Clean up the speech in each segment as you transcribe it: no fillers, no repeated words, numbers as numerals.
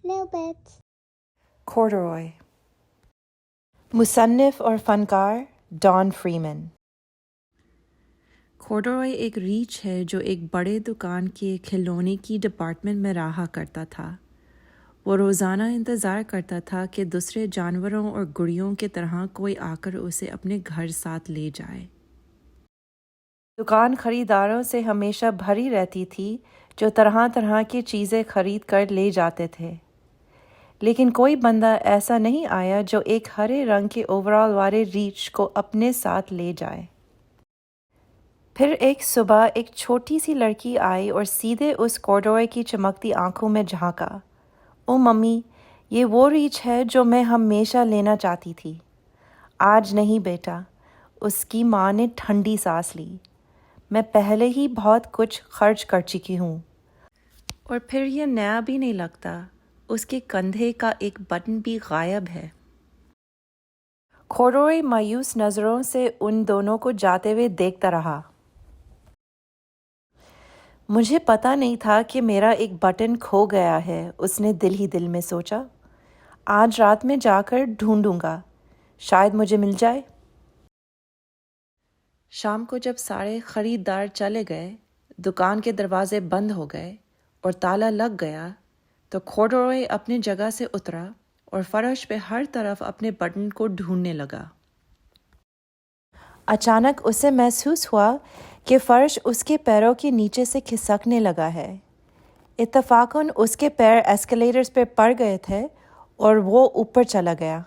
Little bit. کورڈروائے. مصنف اور فنکار ڈان فریمن. کورڈروائے ایک ریچھ ہے جو ایک بڑے دکان کے کھلونے کی ڈپارٹمنٹ میں رہا کرتا تھا. وہ روزانہ انتظار کرتا تھا کہ دوسرے جانوروں اور گڑیوں کی طرح کوئی آ کر اسے اپنے گھر ساتھ لے جائے. دکان خریداروں سے ہمیشہ بھری رہتی تھی جو طرح طرح کی چیزیں خرید کر لے جاتے تھے، لیکن کوئی بندہ ایسا نہیں آیا جو ایک ہرے رنگ کے اوورال والے ریچھ کو اپنے ساتھ لے جائے. پھر ایک صبح ایک چھوٹی سی لڑکی آئی اور سیدھے اس کورڈروائے کی چمکتی آنکھوں میں جھانکا. او ممی، یہ وہ ریچھ ہے جو میں ہمیشہ لینا چاہتی تھی. آج نہیں بیٹا، اس کی ماں نے ٹھنڈی سانس لی. میں پہلے ہی بہت کچھ خرچ کر چکی ہوں، اور پھر یہ نیا بھی نہیں لگتا. اس کے کندھے کا ایک بٹن بھی غائب ہے. کورڈروائے مایوس نظروں سے ان دونوں کو جاتے ہوئے دیکھتا رہا. مجھے پتا نہیں تھا کہ میرا ایک بٹن کھو گیا ہے، اس نے دل ہی دل میں سوچا. آج رات میں جا کر ڈھونڈوں گا، شاید مجھے مل جائے. شام کو جب سارے خریدار چلے گئے، دکان کے دروازے بند ہو گئے اور تالا لگ گیا، تو کورڈروائے اپنی جگہ سے اترا اور فرش پہ ہر طرف اپنے بٹن کو ڈھونڈنے لگا. اچانک اسے محسوس ہوا کہ فرش اس کے پیروں کے نیچے سے کھسکنے لگا ہے. اتفاقاً اس کے پیر ایسکیلیٹرز پہ پڑ گئے تھے اور وہ اوپر چلا گیا.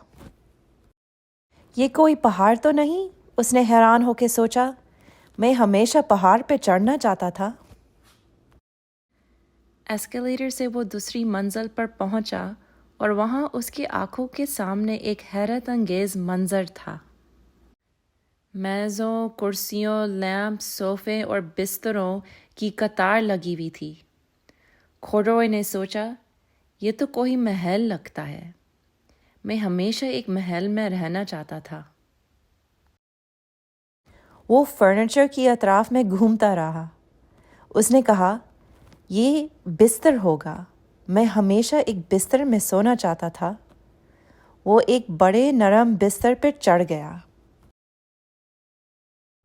یہ کوئی پہاڑ تو نہیں؟ اس نے حیران ہو کے سوچا. میں ہمیشہ پہاڑ پہ چڑھنا چاہتا تھا. ایسکیلیٹر سے وہ دوسری منزل پر پہنچا اور وہاں اس کی آنکھوں کے سامنے ایک حیرت انگیز منظر تھا. میزوں، کرسیوں، لیمپ، صوفے اور بستروں کی قطار لگی ہوئی تھی. کورڈروائے نے سوچا، یہ تو کوئی محل لگتا ہے. میں ہمیشہ ایک محل میں رہنا چاہتا تھا. وہ فرنیچر کی اطراف میں گھومتا رہا. اس نے کہا، یہ بستر ہوگا. میں ہمیشہ ایک بستر میں سونا چاہتا تھا. وہ ایک بڑے نرم بستر پر چڑھ گیا.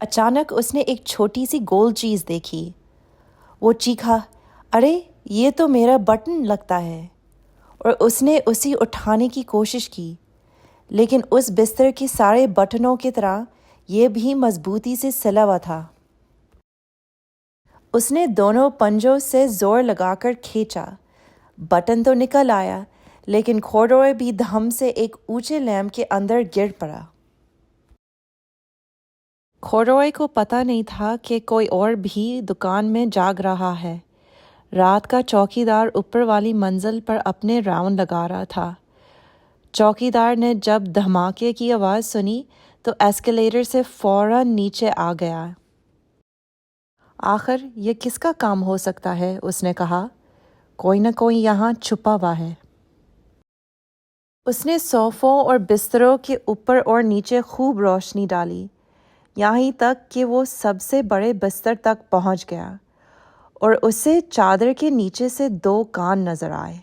اچانک اس نے ایک چھوٹی سی گول چیز دیکھی. وہ چیخا، ارے یہ تو میرا بٹن لگتا ہے، اور اس نے اسے اٹھانے کی کوشش کی، لیکن اس بستر کے سارے بٹنوں کی طرح یہ بھی مضبوطی سے سلا ہوا تھا. اس نے دونوں پنجوں سے زور لگا کر کھینچا. بٹن تو نکل آیا، لیکن کورڈروائے بھی دھم سے ایک اونچے لیمپ کے اندر گر پڑا. کورڈروائے کو پتہ نہیں تھا کہ کوئی اور بھی دکان میں جاگ رہا ہے. رات کا چوکیدار اوپر والی منزل پر اپنے راؤنڈ لگا رہا تھا. چوکیدار نے جب دھماکے کی آواز سنی تو ایسکیلیٹر سے فوراً نیچے آ گیا. آخر یہ کس کا کام ہو سکتا ہے؟ اس نے کہا. کوئی نہ کوئی یہاں چھپا ہوا ہے. اس نے صوفوں اور بستروں کے اوپر اور نیچے خوب روشنی ڈالی، یہیں تک کہ وہ سب سے بڑے بستر تک پہنچ گیا، اور اسے چادر کے نیچے سے 2 کان نظر آئے.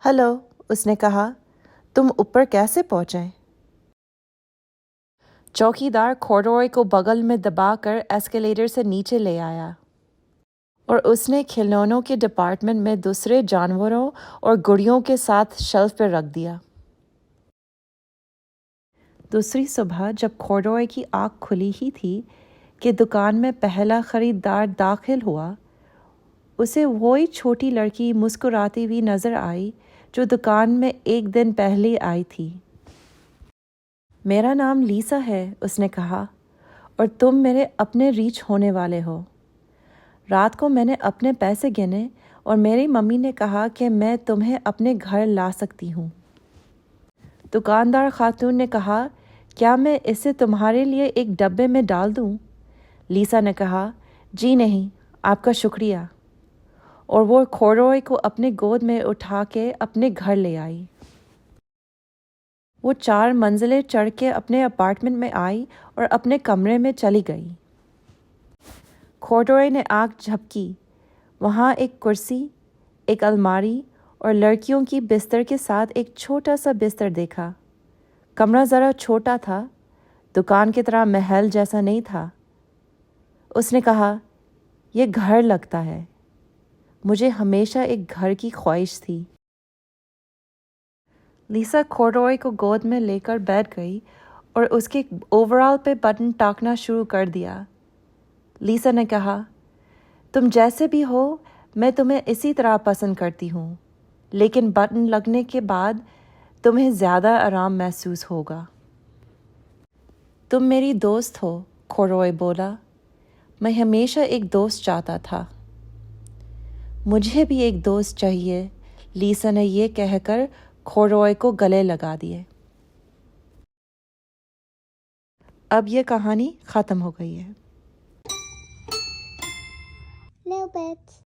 ہلو، اس نے کہا، تم اوپر کیسے پہنچے؟ چوکیدار کورڈروائے کو بغل میں دبا کر ایسکیلیٹر سے نیچے لے آیا، اور اس نے کھلونوں کے ڈپارٹمنٹ میں دوسرے جانوروں اور گڑیوں کے ساتھ شیلف پر رکھ دیا. دوسری صبح جب کورڈروائے کی آنکھ کھلی ہی تھی کہ دکان میں پہلا خریدار داخل ہوا، اسے وہی چھوٹی لڑکی مسکراتی ہوئی نظر آئی جو دکان میں ایک دن پہلے آئی تھی. میرا نام لیسا ہے، اس نے کہا، اور تم میرے اپنے ریچھ ہونے والے ہو. رات کو میں نے اپنے پیسے گنے اور میری ممی نے کہا کہ میں تمہیں اپنے گھر لا سکتی ہوں. دکاندار خاتون نے کہا، کیا میں اسے تمہارے لیے ایک ڈبے میں ڈال دوں؟ لیسا نے کہا، جی نہیں، آپ کا شکریہ، اور وہ کورڈروائے کو اپنے گود میں اٹھا کے اپنے گھر لے آئی. وہ 4 منزلیں چڑھ کے اپنے اپارٹمنٹ میں آئی اور اپنے کمرے میں چلی گئی. کورڈروائے نے آنکھ جھپکی. وہاں ایک کرسی، ایک الماری اور لڑکیوں کی بستر کے ساتھ ایک چھوٹا سا بستر دیکھا۔ کمرہ ذرا چھوٹا تھا، دکان کی طرح محل جیسا نہیں تھا۔ اس نے کہا، یہ گھر لگتا ہے۔ مجھے ہمیشہ ایک گھر کی خواہش تھی۔ لیسا کارڈوائے کو گود میں لے کر بیٹھ گئی اور اس کے اوور آل پہ بٹن ٹاکنا شروع کر دیا۔ لیسا نے کہا، تم جیسے بھی ہو میں تمہیں اسی طرح پسند کرتی ہوں، لیکن بٹن لگنے کے بعد تمہیں زیادہ آرام محسوس ہوگا۔ تم میری دوست ہو، کارڈوائے بولا۔ میں ہمیشہ ایک دوست چاہتا تھا۔ مجھے بھی ایک دوست چاہیے، لیسا نے یہ کہہ کر کارڈوائے کو گلے لگا دیے۔ اب یہ کہانی ختم ہو گئی ہے۔ Little bit.